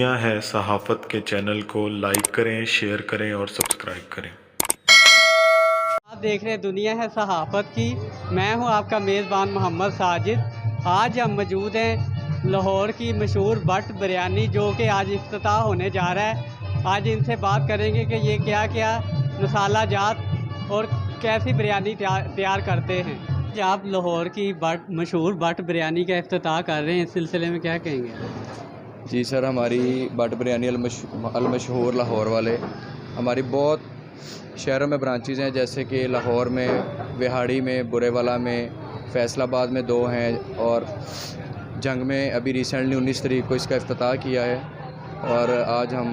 दुनिया है सहाफ़त के चैनल को लाइक करें, शेयर करें और सब्सक्राइब करें। आप देख रहे हैं दुनिया है सहाफ़त की। मैं हूं आपका मेज़बान मोहम्मद साजिद। आज हम मौजूद हैं लाहौर की मशहूर बट बिरयानी, जो कि आज इफ्तिताह होने जा रहा है। आज इनसे बात करेंगे कि ये क्या क्या मसाला जात और कैसी बिरयानी तैयार करते हैं। आज आप लाहौर की मशहूर बट बिरयानी का इफ्तिताह कर रहे हैं, इस सिलसिले में क्या कहेंगे? जी सर, हमारी बट बिरयानी अलमशहूर लाहौर वाले, हमारी बहुत शहरों में ब्रांचेज़ हैं, जैसे कि लाहौर में, विहाड़ी में, बुरेवाला में, फैसलाबाद में 2 हैं और जंग में अभी रिसेंटली 19 तारीख को इसका इफ्तिताह किया है। और आज हम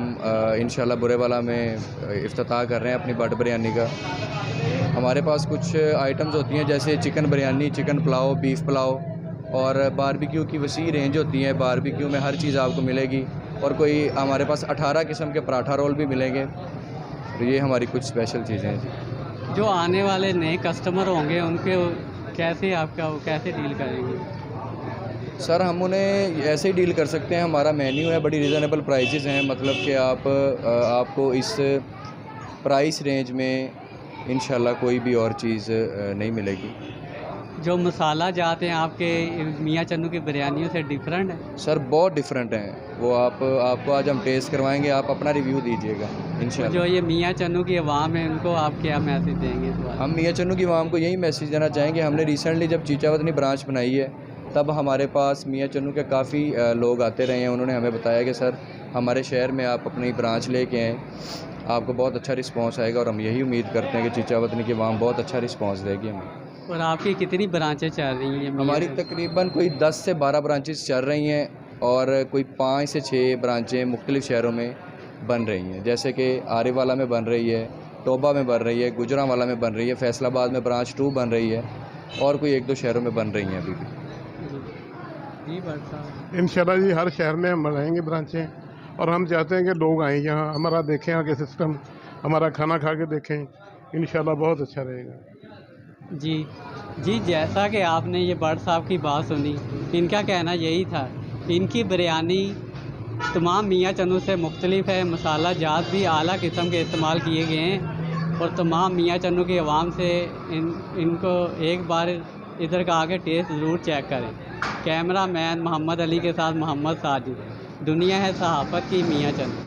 इंशाल्लाह बुरेवाला में इफ्तिताह कर रहे हैं अपनी बट बिरयानी का। हमारे पास कुछ आइटम्स होती हैं जैसे chicken biryani, chicken pulao, beef pulao और बारबेक्यू की वसी रेंज होती है। बारबेक्यू में हर चीज़ आपको मिलेगी और कोई हमारे पास 18 किस्म के पराठा रोल भी मिलेंगे। तो ये हमारी कुछ स्पेशल चीज़ें हैं जी। जो आने वाले नए कस्टमर होंगे उनके कैसे डील करेंगे? सर, हम उन्हें ऐसे ही डील कर सकते हैं। हमारा मेन्यू है, बड़ी रीज़नेबल प्राइसेस हैं, मतलब कि आपको इस प्राइस रेंज में इंशाल्लाह कोई भी और चीज़ नहीं मिलेगी। जो मसाला जाते हैं आपके मियाँ चन्नू की बिरयानियों से डिफरेंट है? सर, बहुत डिफरेंट हैं वो। आपको आज हम टेस्ट करवाएंगे, आप अपना रिव्यू दीजिएगा इंशाल्लाह। जो ये मियाँ चन्नू की आवाम है उनको आप क्या मैसेज देंगे? हम मियाँ चन्नू की आवाम को यही मैसेज देना चाहेंगे। हमने रिसेंटली जब चीचावतनी ब्रांच बनाई है, तब हमारे पास मियाँ चन्नू के काफ़ी लोग आते रहे हैं। उन्होंने हमें बताया कि सर, हमारे शहर में आप अपनी ब्रांच लेके आएँ, आपको बहुत अच्छा रिस्पांस आएगा। और हम यही उम्मीद करते हैं कि चीचावतनी की आवाम बहुत अच्छा रिस्पांस देगी हमें। और आपकी कितनी ब्रांचें चल रही हैं? हमारी तकरीबन कोई 10 से 12 ब्रांचेस चल रही हैं और कोई 5 से 6 ब्रांचें मुख्तलिफ़ शहरों में बन रही हैं, जैसे कि आरेवाला में बन रही है, टोबा में बन रही है, गुजरांवाला में बन रही है, फैसलाबाद में ब्रांच 2 बन रही है और कोई 1-2 शहरों में बन रही हैं अभी भी। इंशाल्लाह जी, हर शहर में हम बनाएंगे ब्रांचें और हम चाहते हैं कि लोग आएँ यहाँ, हमारा देखें, आके सिस्टम, हमारा खाना खा के देखें। इंशाल्लाह बहुत अच्छा रहेगा जी, जैसा कि आपने ये बट साहब की बात सुनी, इनका कहना यही था। इनकी बिरयानी तमाम मियाँ चन्नू से मुख्तलिफ है। मसाला जात भी आला किस्म के इस्तेमाल किए गए हैं और तमाम मियाँ चन्नू की आवाम से इनको एक बार इधर का आके टेस्ट ज़रूर चेक करें। कैमरा मैन मोहम्मद अली के साथ मोहम्मद साजिद, दुनिया है सहाफ़त की, मियाँ चन्नू।